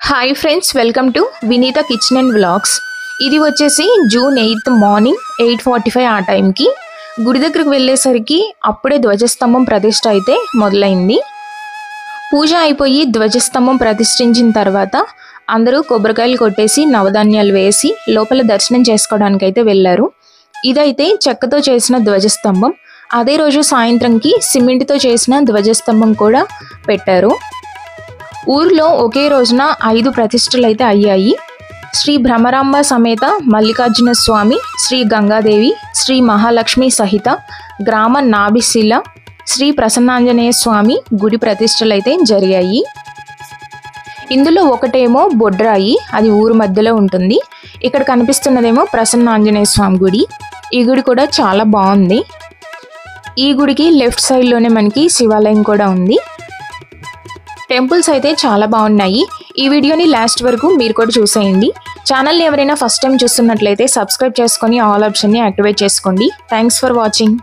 Hi friends, welcome to Vineetha kitchen and vlogs. ఇది వచ్చేసి June 8th morning 8:45 ఆ టైంకి గుడి దగ్గరకు వెళ్ళేసరికి అప్పుడే ధ్వజస్తంభం ప్రతిష్ఠ అయితే మొదలైంది. పూజ అయిపోయి ధ్వజస్తంభం ప్రతిష్ఠించిన తర్వాత అందరూ కొబ్బరికాయలు కొట్టేసి నవధాన్యాలు వేసి లోపల దర్శనం చేసుకోవడానికి అయితే వెళ్ళారు. ఇదైతే చెక్కతో చేసిన ధ్వజస్తంభం. అదే రోజు సాయంత్రంకి సిమెంట్తో చేసిన ధ్వజస్తంభం కూడా పెట్టారు. ఊర్లో ఒకే రోజున 5 ప్రతిష్టలు అయితే అయ్యాయి. శ్రీ భ్రమరాంబ సమేత మల్లికార్జున స్వామి, శ్రీ గంగాదేవి, శ్రీ మహాలక్ష్మి సహిత గ్రామ నాభిశిల, శ్రీ ప్రసన్నాంజనేయ స్వామి గుడి ప్రతిష్టలు అయితే జరిగాయి. ఇందులో ఒకటేమో బొడ్రాయి, అది ఊరు మధ్యలో ఉంటుంది. ఇక్కడ కనిపిస్తున్నదేమో ప్రసన్నాంజనేయ స్వామి గుడి. ఈ గుడి కూడా చాలా బాగుంది. ఈ గుడికి లెఫ్ట్ సైడ్లోనే మనకి శివాలయం కూడా ఉంది. టెంపుల్స్ అయితే చాలా బాగున్నాయి. ఈ వీడియోని లాస్ట్ వరకు మీరు కూడా చూసేయండి. ఛానల్ని ఎవరైనా ఫస్ట్ టైం చూస్తున్నట్లయితే సబ్స్క్రైబ్ చేసుకొని ఆల్ ఆప్షన్ని యాక్టివేట్ చేసుకోండి. Thanks for watching.